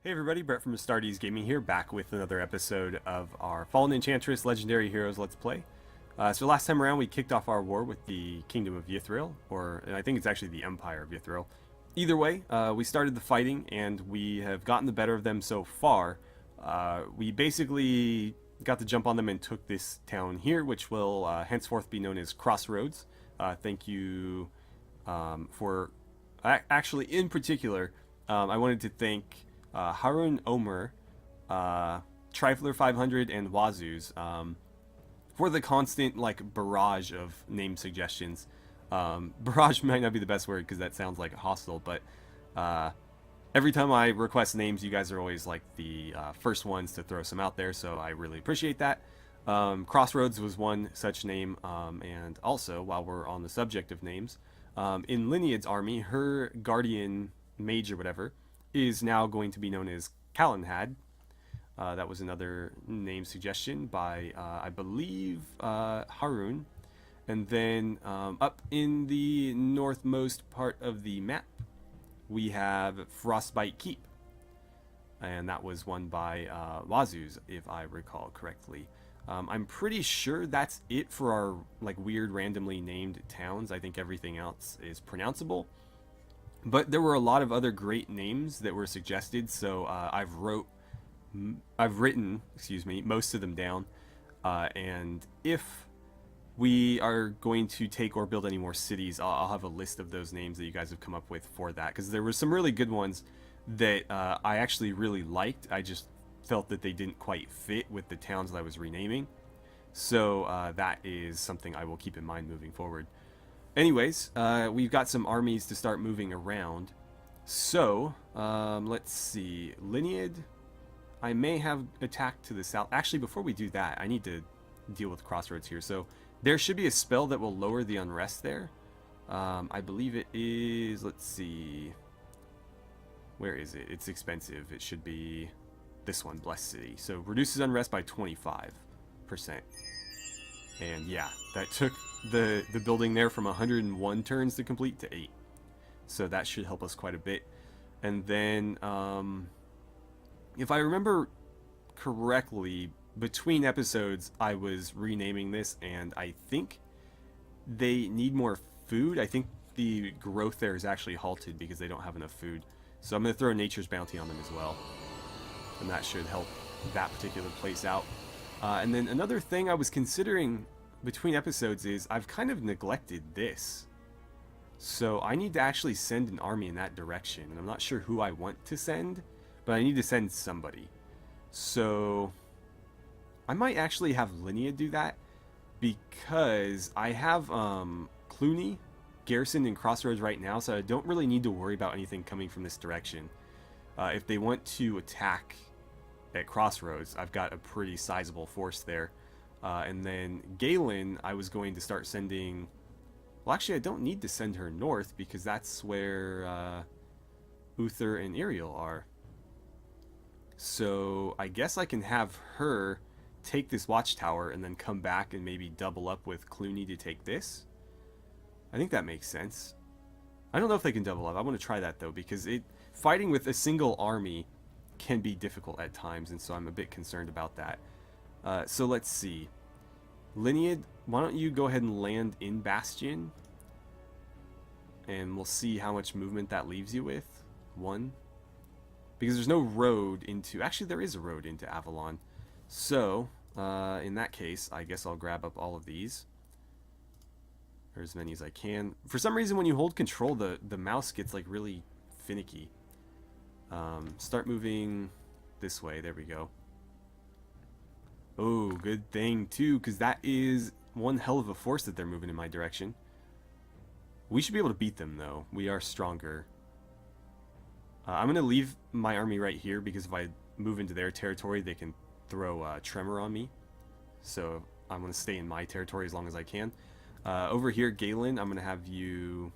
Hey everybody, Brett from AstartesGaming here, back with another episode of our Fallen Enchantress Legendary Heroes Let's Play. So last time around we kicked off our war with the Kingdom of Yithril, and I think it's actually the Empire of Yithril. Either way, we started the fighting and we have gotten the better of them so far. We basically got the jump on them and took this town here, which will henceforth be known as Crossroads. Thank you for... Actually, in particular, I wanted to thank... Harun Omer, Trifler 500, and Wazoo's for the constant barrage of name suggestions. Barrage might not be the best word because that sounds like hostile, but every time I request names, you guys are always the first ones to throw some out there, so I really appreciate that. Crossroads was one such name, and also, while we're on the subject of names, in Linead's army, her guardian mage or whatever is now going to be known as Calenhad. That was another name suggestion by, I believe, Harun. And then up in the northmost part of the map, we have Frostbite Keep. And that was one by Wazoo's, if I recall correctly. I'm pretty sure that's it for our weird randomly named towns. I think everything else is pronounceable. But there were a lot of other great names that were suggested, so I've written, most of them down. And if we are going to take or build any more cities, I'll have a list of those names that you guys have come up with for that, because there were some really good ones that I actually really liked. I just felt that they didn't quite fit with the towns that I was renaming. So that is something I will keep in mind moving forward. Anyways, we've got some armies to start moving around. So, let's see. Linead, I may have attacked to the south. Actually, before we do that, I need to deal with Crossroads here. So, there should be a spell that will lower the unrest there. I believe it is, let's see. Where is it? It's expensive. It should be this one, Blessed City. So, reduces unrest by 25%. And yeah, that took the building there from 101 turns to complete to 8. So that should help us quite a bit. And then, if I remember correctly, between episodes, I was renaming this, and I think they need more food. I think the growth there is actually halted because they don't have enough food. So I'm going to throw Nature's Bounty on them as well. And that should help that particular place out. And then another thing I was considering between episodes is I've kind of neglected this. So I need to actually send an army in that direction. And I'm not sure who I want to send, but I need to send somebody. So I might actually have Linead do that, because I have Clooney garrisoned in Crossroads right now, so I don't really need to worry about anything coming from this direction. If they want to attack at Crossroads, I've got a pretty sizable force there. And then Galen, I was going to start sending... Well, actually, I don't need to send her north, because that's where Uther and Iriel are. So I guess I can have her take this watchtower and then come back and maybe double up with Clooney to take this. I think that makes sense. I don't know if they can double up. I want to try that, though, because fighting with a single army can be difficult at times, and so I'm a bit concerned about that. So let's see. Linead, why don't you go ahead and land in Bastion, and we'll see how much movement that leaves you with. 1. Because there's no road into... Actually, there is a road into Avalon. So, in that case, I guess I'll grab up all of these. Or as many as I can. For some reason, when you hold control, the mouse gets really finicky. Start moving this way. There we go. Oh, good thing, too, because that is one hell of a force that they're moving in my direction. We should be able to beat them, though. We are stronger. I'm going to leave my army right here, because if I move into their territory, they can throw Tremor on me. So I'm going to stay in my territory as long as I can. Over here, Galen, I'm going to have you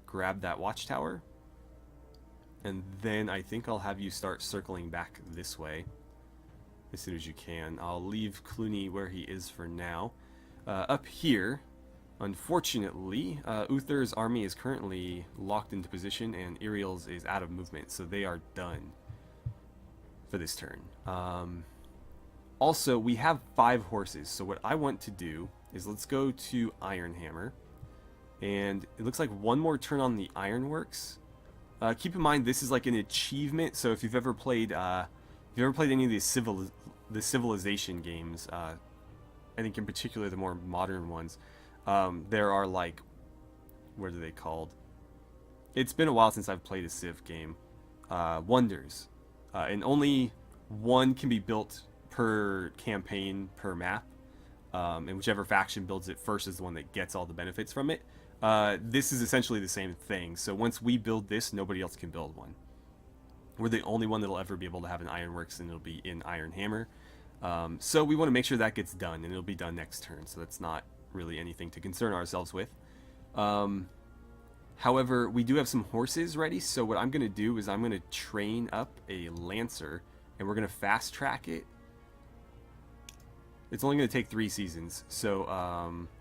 grab that watchtower. And then I think I'll have you start circling back this way as soon as you can. I'll leave Clooney where he is for now. Up here, unfortunately, Uther's army is currently locked into position, and Iriel's is out of movement, so they are done. for this turn. Also, we have 5 horses, so what I want to do is let's go to Ironhammer, and it looks like one more turn on the Ironworks. Keep in mind this is like an achievement, so if you've ever played any of these civilization games, I think in particular the more modern ones, there are like, what are they called? It's been a while since I've played a Civ game. Wonders, and only one can be built per campaign per map, and whichever faction builds it first is the one that gets all the benefits from it. This is essentially the same thing. So once we build this, nobody else can build one. We're the only one that'll ever be able to have an Ironworks, and it'll be in Ironhammer. So we want to make sure that gets done, and it'll be done next turn. So that's not really anything to concern ourselves with. However, we do have some horses ready. So what I'm going to do is I'm going to train up a Lancer, and we're going to fast track it. It's only going to take 3 seasons, so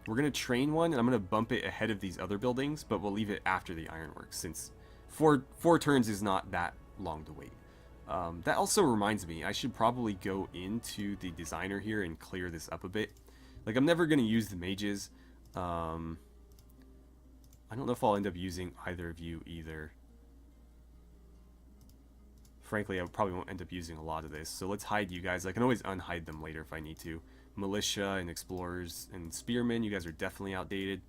we're going to train one, and I'm going to bump it ahead of these other buildings, but we'll leave it after the Ironworks, since 4 turns is not that long to wait. That also reminds me, I should probably go into the designer here and clear this up a bit. Like, I'm never going to use the mages. I don't know if I'll end up using either of you either. Frankly, I probably won't end up using a lot of this, so let's hide you guys. I can always unhide them later if I need to. Militia and explorers and spearmen, you guys are definitely outdated.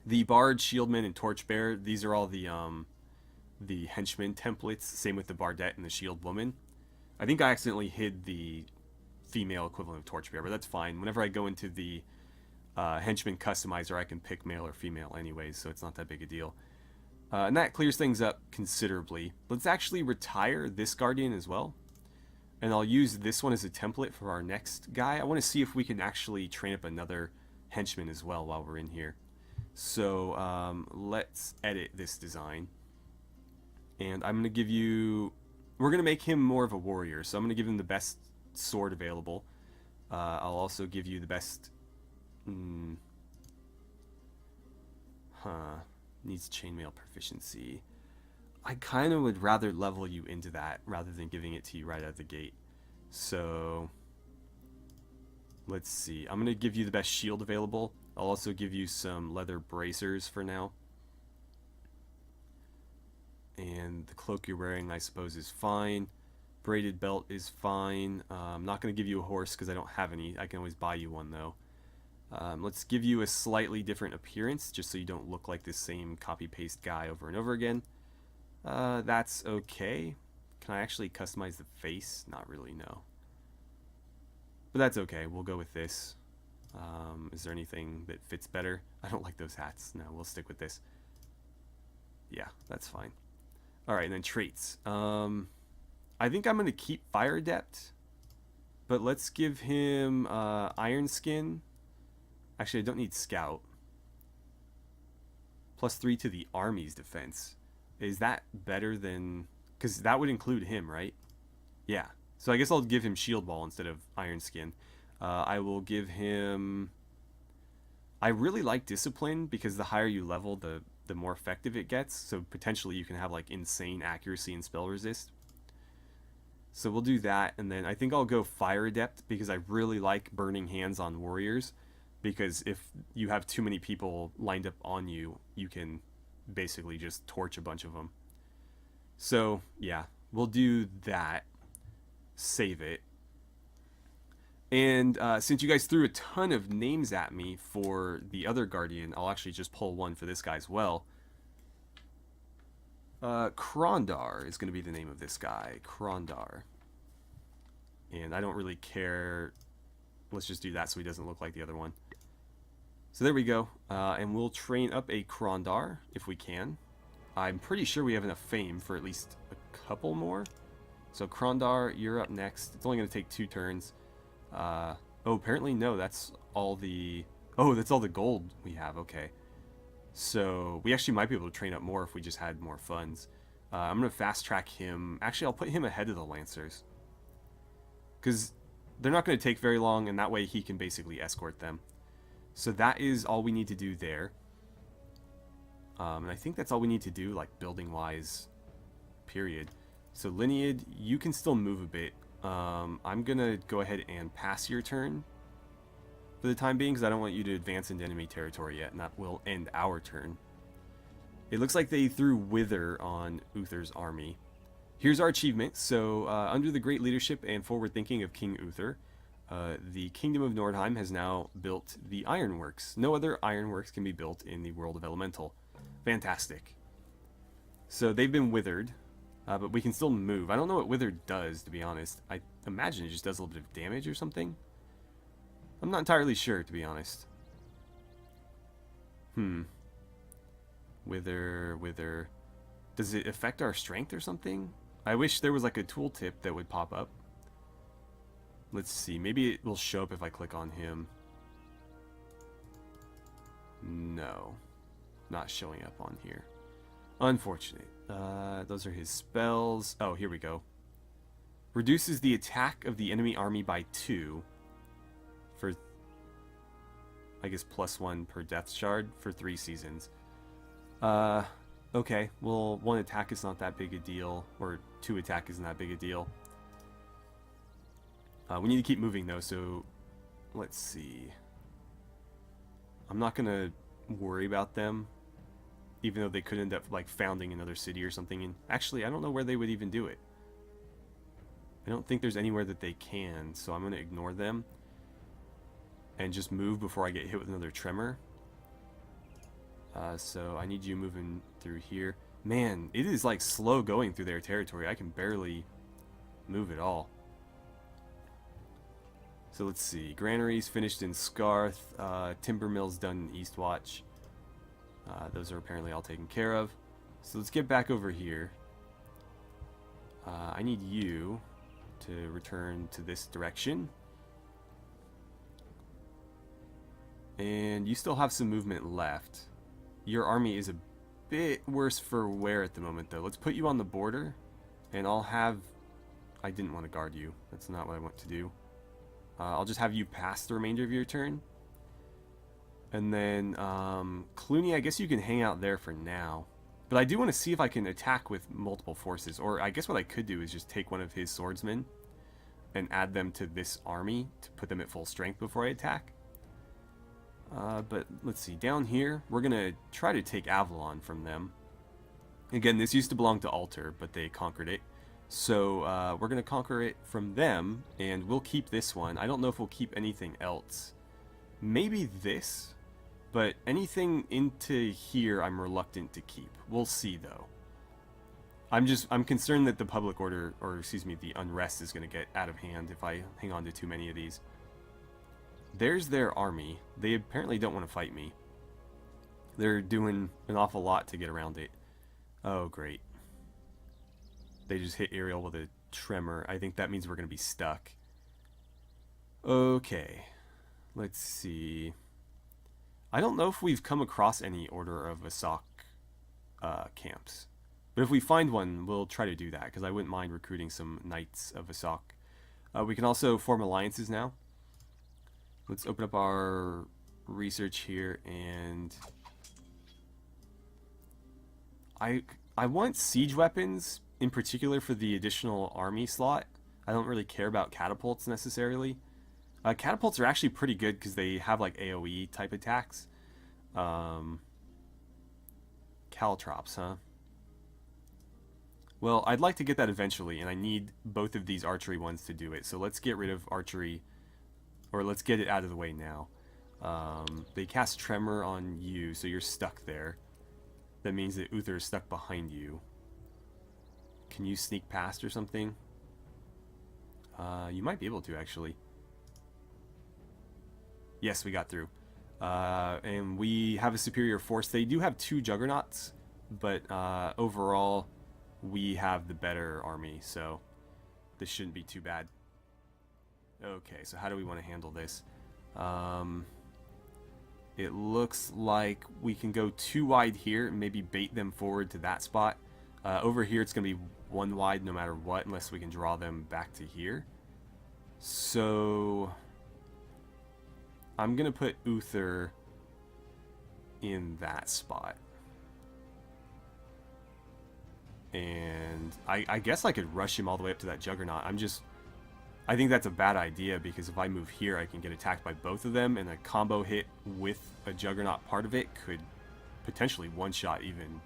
The bard, shieldman, and torchbearer, these are all the henchmen templates. Same with the bardette and the shield woman. I think I accidentally hid the female equivalent of torchbearer, but that's fine. Whenever I go into the henchman customizer, I can pick male or female anyways, so it's not that big a deal. And that clears things up considerably. Let's actually retire this guardian as well. And I'll use this one as a template for our next guy. I want to see if we can actually train up another henchman as well while we're in here. So let's edit this design. And I'm going to give you... We're going to make him more of a warrior. So I'm going to give him the best sword available. I'll also give you the best... Needs chainmail proficiency. I kind of would rather level you into that rather than giving it to you right out of the gate. So let's see. I'm going to give you the best shield available. I'll also give you some leather bracers for now. And the cloak you're wearing, I suppose, is fine. Braided belt is fine. I'm not going to give you a horse because I don't have any. I can always buy you one, though. Let's give you a slightly different appearance, just so you don't look like this same copy-paste guy over and over again. That's okay. Can I actually customize the face? Not really, no. But that's okay. We'll go with this. Is there anything that fits better? I don't like those hats. No, we'll stick with this. Yeah, that's fine. Alright, and then traits. I think I'm going to keep Fire Adept, but let's give him Iron Skin. Actually, I don't need Scout. +3 to the Army's defense. Is that better than... Because that would include him, right? Yeah. So I guess I'll give him Shield Ball instead of Iron Skin. I will give him... I really like Discipline because the higher you level, the more effective it gets. So potentially you can have like insane accuracy and spell resist. So we'll do that. And then I think I'll go Fire Adept because I really like Burning Hands on warriors. Because if you have too many people lined up on you, you can basically just torch a bunch of them. So, yeah, we'll do that. Save it. And since you guys threw a ton of names at me for the other Guardian, I'll actually just pull one for this guy as well. Krondar is going to be the name of this guy. Krondar. And I don't really care. Let's just do that so he doesn't look like the other one. So there we go. And we'll train up a Krondar if we can. I'm pretty sure we have enough fame for at least a couple more. So Krondar, you're up next. It's only going to take 2 turns. Oh, apparently no, that's all the... Oh, that's all the gold we have. Okay. So we actually might be able to train up more if we just had more funds. I'm going to fast track him. Actually, I'll put him ahead of the Lancers. Because they're not going to take very long, and that way he can basically escort them. So that is all we need to do there. And I think that's all we need to do, like, building-wise, period. So Linead, you can still move a bit. I'm gonna go ahead and pass your turn for the time being, because I don't want you to advance into enemy territory yet, and that will end our turn. It looks like they threw Wither on Uther's army. Here's our achievement. So, under the great leadership and forward thinking of King Uther, the Kingdom of Nordheim has now built the ironworks. No other ironworks can be built in the world of Elemental. Fantastic. So they've been withered, but we can still move. I don't know what Wither does, to be honest. I imagine it just does a little bit of damage or something. I'm not entirely sure, to be honest. Wither. Does it affect our strength or something? I wish there was like a tooltip that would pop up. Let's see. Maybe it will show up if I click on him. No. Not showing up on here. Unfortunate. Those are his spells. Oh, here we go. Reduces the attack of the enemy army by 2. For, I guess, +1 per death shard for 3 seasons. Okay. Well, 1 attack is not that big a deal. Or 2 attack isn't that big a deal. We need to keep moving, though, so let's see. I'm not going to worry about them, even though they could end up, like, founding another city or something. And actually, I don't know where they would even do it. I don't think there's anywhere that they can, so I'm going to ignore them and just move before I get hit with another tremor. So I need you moving through here. Man, it is, like, slow going through their territory. I can barely move at all. So let's see. Granaries finished in Scarth. Timber mills done in Eastwatch. Those are apparently all taken care of. So let's get back over here. I need you to return to this direction. And you still have some movement left. Your army is a bit worse for wear at the moment, though. Let's put you on the border. And I'll have... I didn't want to guard you. That's not what I want to do. I'll just have you pass the remainder of your turn. And then, Clooney, I guess you can hang out there for now. But I do want to see if I can attack with multiple forces. Or I guess what I could do is just take one of his swordsmen and add them to this army to put them at full strength before I attack. But let's see. Down here, we're going to try to take Avalon from them. Again, this used to belong to Alter, but they conquered it. So we're going to conquer it from them, and we'll keep this one. I don't know if we'll keep anything else. Maybe this, but anything into here I'm reluctant to keep. We'll see, though. I'm concerned that the public order, or excuse me, the unrest is going to get out of hand if I hang on to too many of these. There's their army. They apparently don't want to fight me. They're doing an awful lot to get around it. Oh, great. They just hit Ariel with a tremor. I think that means we're going to be stuck. Okay. Let's see. I don't know if we've come across any Order of Asok camps. But if we find one, we'll try to do that, because I wouldn't mind recruiting some Knights of Asok. We can also form alliances now. Let's open up our research here, and... I want siege weapons, in particular for the additional army slot. I don't really care about catapults necessarily. Catapults are actually pretty good because they have like AoE type attacks. Caltrops, huh? Well, I'd like to get that eventually, and I need both of these archery ones to do it. So let's get rid of archery, or let's get it out of the way now. They cast Tremor on you, so you're stuck there. That means that Uther is stuck behind you. Can you sneak past or something? You might be able to, actually. Yes, we got through. And we have a superior force. They do have 2 juggernauts, but overall, we have the better army, so this shouldn't be too bad. Okay, so how do we want to handle this? It looks like we can go 2 wide here and maybe bait them forward to that spot. Over here, it's going to be 1 wide no matter what, unless we can draw them back to here. So I'm going to put Uther in that spot. And I guess I could rush him all the way up to that Juggernaut. I think that's a bad idea, because if I move here, I can get attacked by both of them, and a combo hit with a Juggernaut part of it could potentially one-shot even...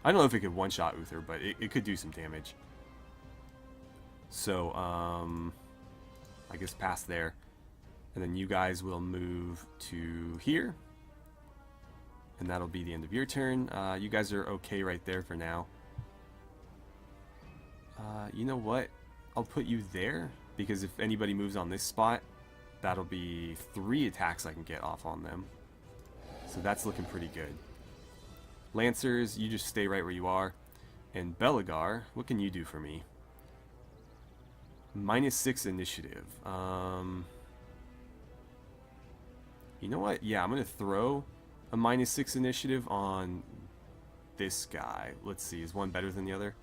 I don't know if it could one-shot Uther, but it could do some damage. So, I guess past there. And then you guys will move to here. And that'll be the end of your turn. You guys are okay right there for now. You know what? I'll put you there, because if anybody moves on this spot, that'll be 3 attacks I can get off on them. So that's looking pretty good. Lancers, you just stay right where you are. And Belagar, what can you do for me? -6 initiative. You know what? Yeah, I'm going to throw a -6 initiative on this guy. Let's see, is one better than the other?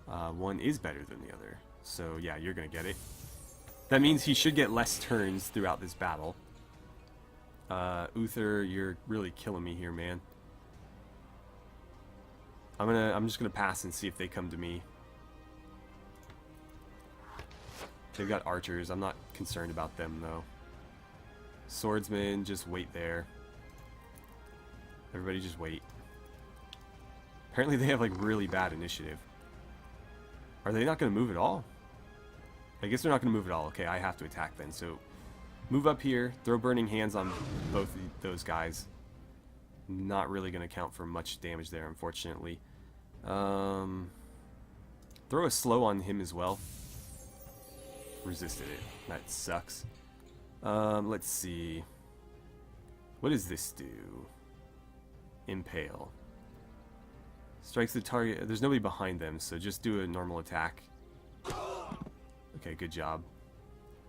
One is better than the other. So yeah, you're going to get it. That means he should get less turns throughout this battle. Uther, you're really killing me here, man. I'm just gonna pass and see if they come to me. They've got archers. I'm not concerned about them though. Swordsman, just wait there. Everybody just wait. Apparently they have like really bad initiative. Are they not gonna move at all? I guess they're not gonna move at all. Okay, I have to attack then. So move up here, throw burning hands on both of those guys. Not really going to count for much damage there, unfortunately. Throw a slow on him as well. Resisted it. That sucks. Let's see. What does this do? Impale. Strikes the target. There's nobody behind them, so just do a normal attack. Okay, good job.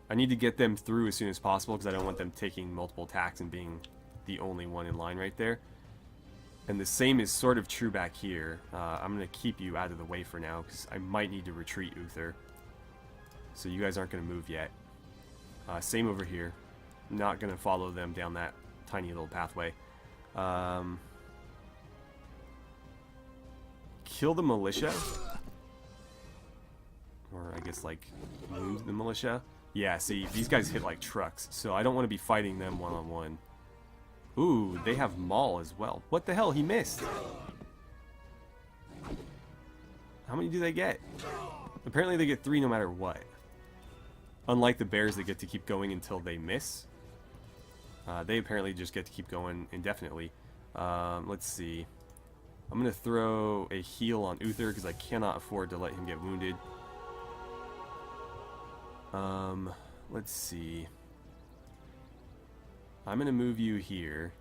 I need to get them through as soon as possible, because I don't want them taking multiple attacks and being the only one in line right there. And the same is sort of true back here. I'm going to keep you out of the way for now, because I might need to retreat Uther. So you guys aren't going to move yet. Same over here. Not going to follow them down that tiny little pathway. Kill the militia. Or I guess like wound the militia. Yeah, see, these guys hit like trucks, so I don't want to be fighting them one-on-one. Ooh, they have Maul as well. What the hell? He missed. How many do they get? Apparently they get 3 no matter what. Unlike the bears that get to keep going until they miss. They apparently just get to keep going indefinitely. Let's see. I'm going to throw a heal on Uther because I cannot afford to let him get wounded. Let's see. I'm going to move you here.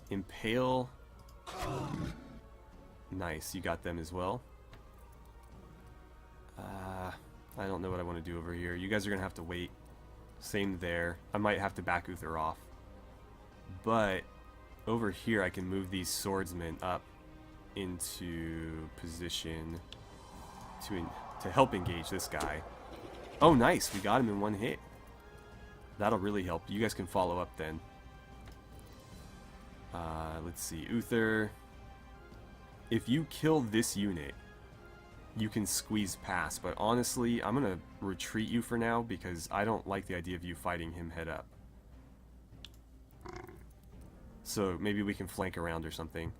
Impale. Nice, you got them as well. I don't know what I want to do over here. You guys are going to have to wait. Same there. I might have to back Uther off. But over here I can move these swordsmen up into position to help engage this guy. Oh, nice. We got him in one hit. That'll really help. You guys can follow up then. Let's see. Uther. If you kill this unit, you can squeeze past. But honestly, I'm going to retreat you for now because I don't like the idea of you fighting him head up. So maybe we can flank around or something.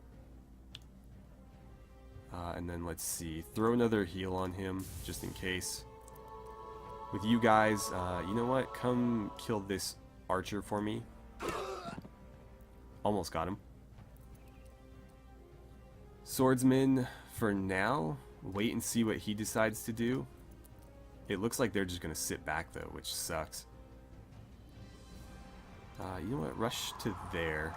And then let's see. Throw another heal on him just in case. With you guys, you know what? Come kill this archer for me. Almost got him. Swordsman, for now, wait and see what he decides to do. It looks like they're just going to sit back, though, which sucks. You know what? Rush to there.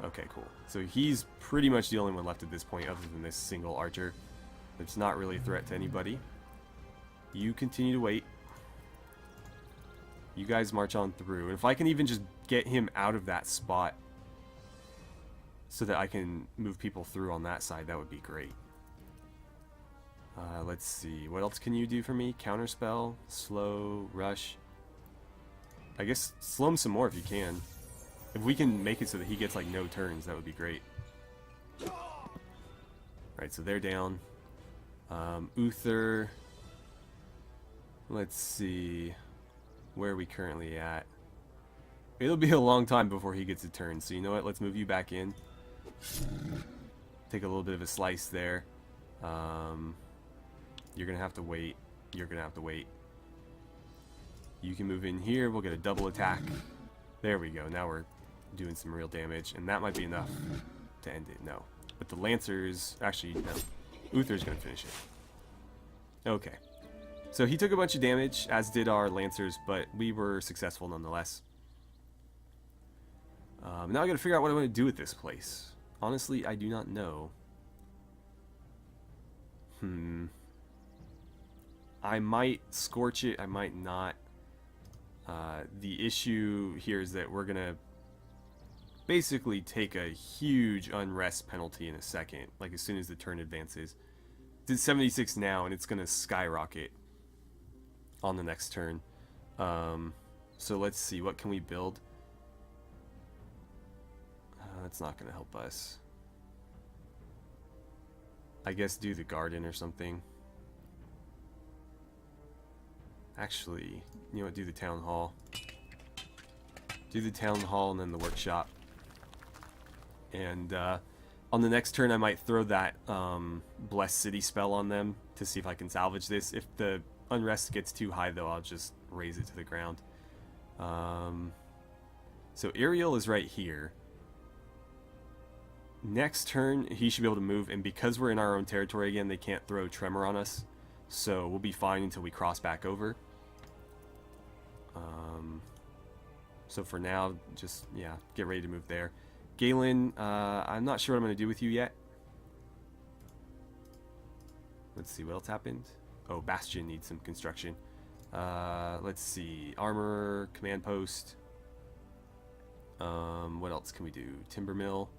Okay, cool. So he's pretty much the only one left at this point, other than this single archer. It's not really a threat to anybody. You continue to wait. You guys march on through. And if I can even just get him out of that spot so that I can move people through on that side, that would be great. Let's see. What else can you do for me? Counterspell, slow, rush. I guess slow him some more if you can. If we can make it so that he gets like no turns, that would be great. Alright, so they're down. Uther. Let's see. Where are we currently at? It'll be a long time before he gets a turn. So you know what? Let's move you back in. Take a little bit of a slice there. You're going to have to wait. You're going to have to wait. You can move in here. We'll get a double attack. There we go. Now we're doing some real damage. And that might be enough to end it. No. But the Lancers... Actually, no. Uther's going to finish it. Okay. So he took a bunch of damage, as did our Lancers, but we were successful nonetheless. Now I got to figure out what I want to do with this place. Honestly, I do not know. I might scorch it, I might not. The issue here is that we're going to basically take a huge unrest penalty in a second, like as soon as the turn advances. It's 76 now, and it's going to skyrocket on the next turn. So let's see, what can we build? That's not going to help us. I guess do the garden or something. Actually, you know what, do the town hall. Do the town hall and then the workshop. And on the next turn I might throw that Blessed City spell on them to see if I can salvage this. If the unrest gets too high though, I'll just raise it to the ground. So Ariel is right here. Next turn, he should be able to move, and because we're in our own territory again, they can't throw Tremor on us. So we'll be fine until we cross back over. So for now, just, yeah, get ready to move there. Galen, I'm not sure what I'm going to do with you yet. Let's see, what else happened? Oh, Bastion needs some construction. Let's see, armor, command post. What else can we do? Timber mill.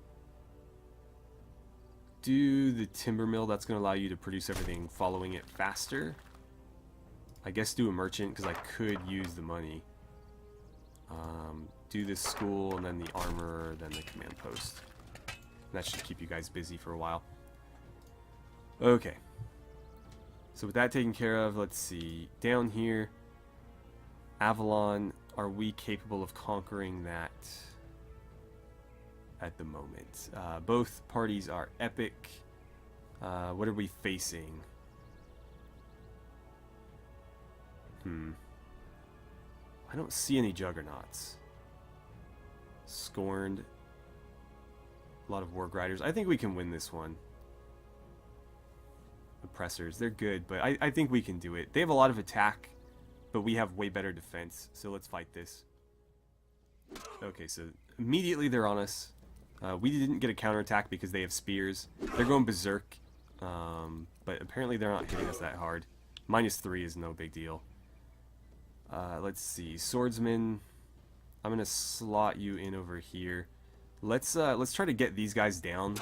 Do the timber mill, that's going to allow you to produce everything following it faster. I guess do a merchant, because I could use the money. Do the school, and then the armor, then the command post. That should keep you guys busy for a while. Okay. So with that taken care of, let's see. Down here, Avalon, are we capable of conquering that at the moment? Both parties are epic. What are we facing? I don't see any juggernauts. Scorned. A lot of War Grinders. I think we can win this one. Oppressors, they're good, but I think we can do it. They have a lot of attack, but we have way better defense, so let's fight this. Okay, so immediately they're on us. We didn't get a counterattack because they have spears. They're going berserk, but apparently they're not hitting us that hard. -3 is no big deal. Let's see, swordsman. I'm gonna slot you in over here. Let's try to get these guys down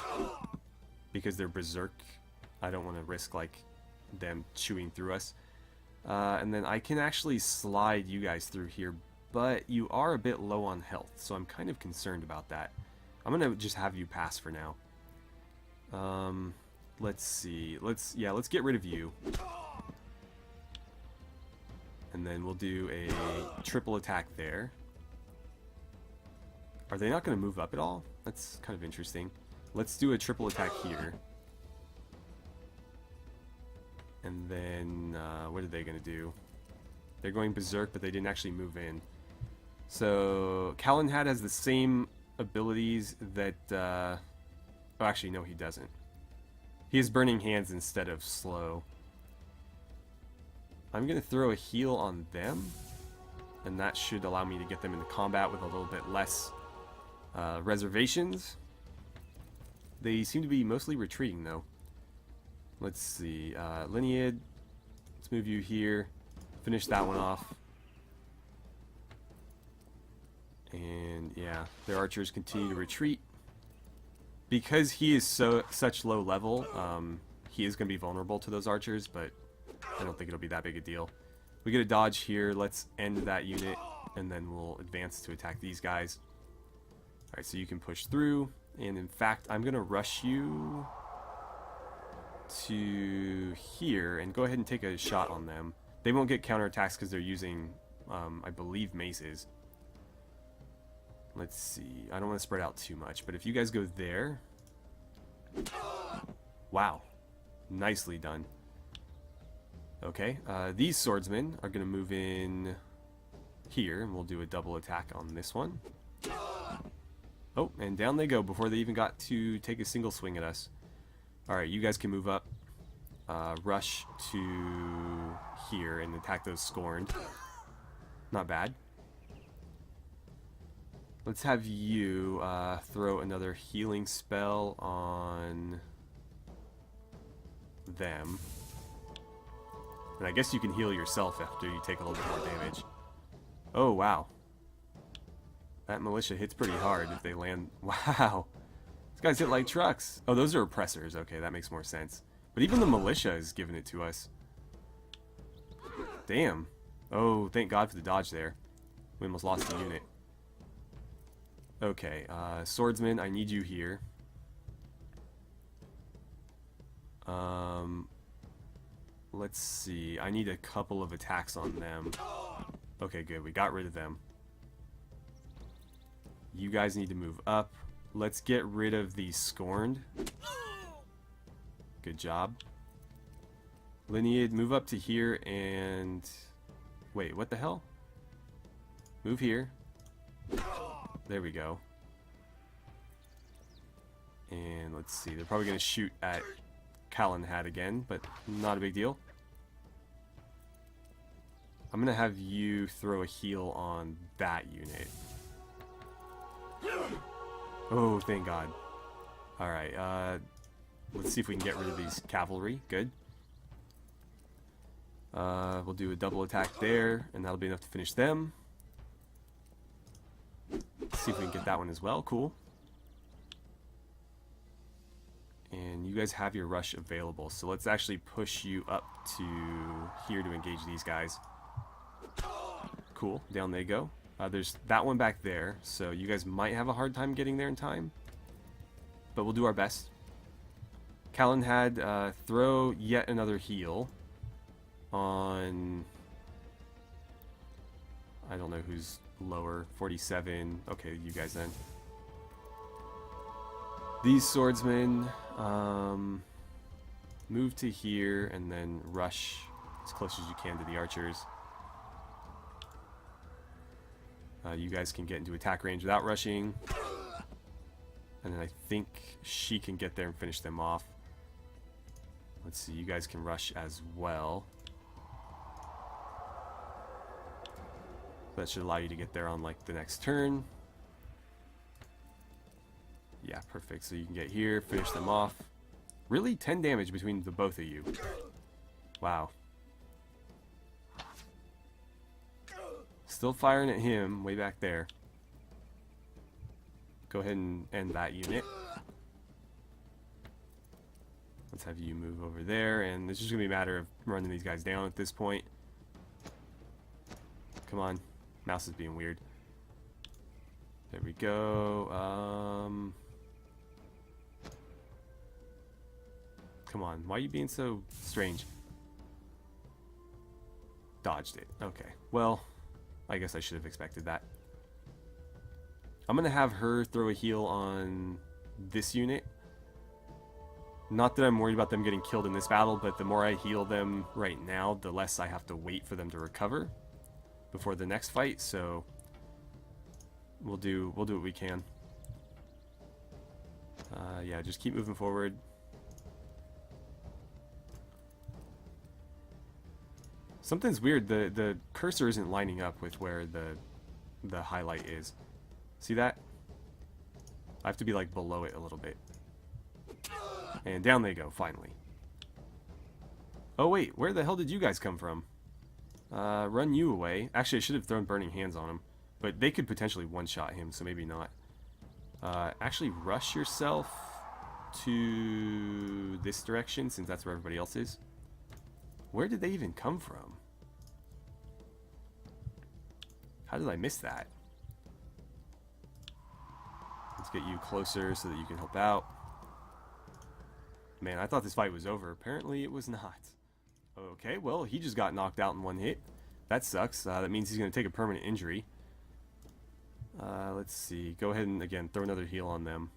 because they're berserk. I don't want to risk like them chewing through us. And then I can actually slide you guys through here, but you are a bit low on health, so I'm kind of concerned about that. I'm gonna just have you pass for now. Let's see. Let's get rid of you. And then we'll do a triple attack there. Are they not going to move up at all? That's kind of interesting. Let's do a triple attack here. And then, what are they going to do? They're going berserk, but they didn't actually move in. So, Calenhad has the same abilities that, oh, actually, no, he doesn't. He has Burning Hands instead of Slow. I'm going to throw a heal on them, and that should allow me to get them into combat with a little bit less reservations. They seem to be mostly retreating, though. Let's see. Linead, let's move you here. Finish that one off. And, yeah, their archers continue to retreat. Because he is such low level, he is going to be vulnerable to those archers, but I don't think it'll be that big a deal. We get a dodge here. Let's end that unit, and then we'll advance to attack these guys. Alright, so you can push through, and in fact, I'm going to rush you. to here and go ahead and take a shot on them. They won't get counterattacks because they're using, I believe, maces. Let's see. I don't want to spread out too much, but if you guys go there... Wow. Nicely done. Okay, these swordsmen are going to move in here, and we'll do a double attack on this one. Oh, and down they go before they even got to take a single swing at us. Alright, you guys can move up, rush to here, and attack those scorned. Not bad. Let's have you throw another healing spell on them. And I guess you can heal yourself after you take a little bit more damage. Oh, wow. That militia hits pretty hard if they land. Wow. These guys hit like trucks. Oh, those are oppressors. Okay, that makes more sense. But even the militia is giving it to us. Damn. Oh, thank God for the dodge there. We almost lost a unit. Okay, swordsman, I need you here. Let's see. I need a couple of attacks on them. Okay, good. We got rid of them. You guys need to move up. Let's get rid of the scorned. Good job. Lineage, move up to here and... Wait, what the hell? Move here. There we go. And let's see. They're probably going to shoot at Calenhad again, but not a big deal. I'm going to have you throw a heal on that unit. Oh, thank God. Alright, let's see if we can get rid of these cavalry. Good. We'll do a double attack there, and that'll be enough to finish them. Let's see if we can get that one as well. Cool. And you guys have your rush available, so let's actually push you up to here to engage these guys. Cool. Down they go. There's that one back there, so you guys might have a hard time getting there in time. But we'll do our best. Calenhad, throw yet another heal on... I don't know who's lower. 47. Okay, you guys then. These swordsmen, move to here and then rush as close as you can to the archers. You guys can get into attack range without rushing. And then I think she can get there and finish them off. Let's see, you guys can rush as well. That should allow you to get there on like the next turn. Yeah, perfect. So you can get here, finish them off. Really? 10 damage between the both of you. Wow. Still firing at him way back there. Go ahead and end that unit. Let's have you move over there, and it's just going to be a matter of running these guys down at this point. Come on. Mouse is being weird. There we go. Come on. Why are you being so strange? Dodged it. Okay. Well, I guess I should have expected that. I'm going to have her throw a heal on this unit. Not that I'm worried about them getting killed in this battle, but the more I heal them right now, the less I have to wait for them to recover before the next fight, so we'll do what we can. Yeah, just keep moving forward. Something's weird. The cursor isn't lining up with where the highlight is. See that? I have to be like below it a little bit. And down they go, finally. Oh wait, where the hell did you guys come from? Run you away. Actually, I should have thrown Burning Hands on him. But they could potentially one-shot him, so maybe not. Actually, rush yourself to this direction, since that's where everybody else is. Where did they even come from? How did I miss that? Let's get you closer so that you can help out. Man, I thought this fight was over. Apparently it was not. Okay, well, he just got knocked out in one hit. That sucks. That means he's going to take a permanent injury. Let's see. Go ahead and, again, throw another heal on them.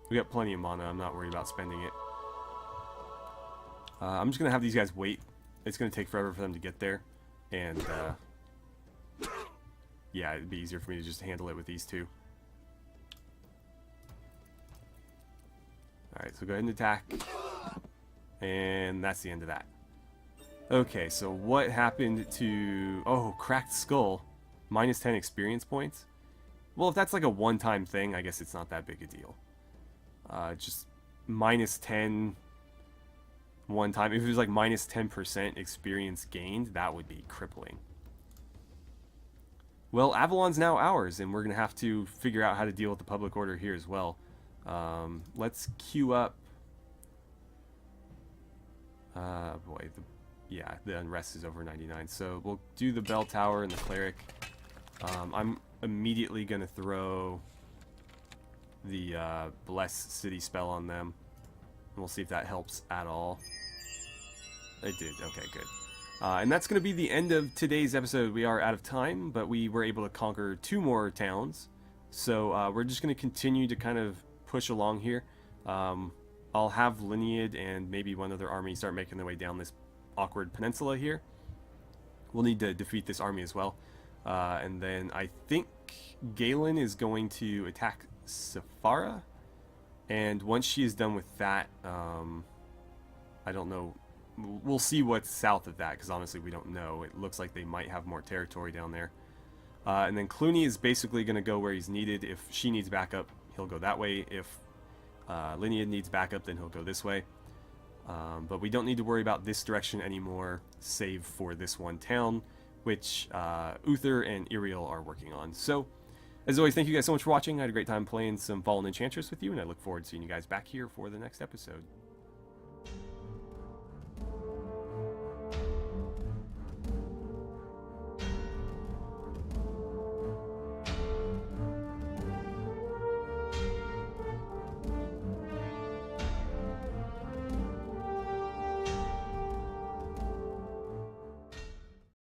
We got plenty of mana. I'm not worried about spending it. I'm just going to have these guys wait. It's going to take forever for them to get there. And, yeah, it'd be easier for me to just handle it with these two. Alright, so go ahead and attack. And that's the end of that. Okay, so what happened to... Oh, cracked skull. Minus 10 experience points. Well, if that's like a one-time thing, I guess it's not that big a deal. Just minus 10 one time. If it was like minus 10% experience gained, that would be crippling. Well, Avalon's now ours, and we're going to have to figure out how to deal with the public order here as well. Let's queue up... boy, the unrest is over 99. So we'll do the bell tower and the cleric. I'm immediately going to throw the bless city spell on them. And we'll see if that helps at all. It did. Okay, good. And that's going to be the end of today's episode. We are out of time, but we were able to conquer 2 more towns. So we're just going to continue to kind of push along here. I'll have Linead and maybe one other army start making their way down this awkward peninsula here. We'll need to defeat this army as well. And then I think Galen is going to attack Safara. And once she is done with that, I don't know. We'll see what's south of that, because honestly we don't know. It looks like they might have more territory down there. And then Clooney is basically going to go where he's needed. If she needs backup, he'll go that way. If Linead needs backup, then he'll go this way. But we don't need to worry about this direction anymore, save for this one town, which Uther and Iriel are working on. So, as always, thank you guys so much for watching. I had a great time playing some Fallen Enchantress with you, and I look forward to seeing you guys back here for the next episode.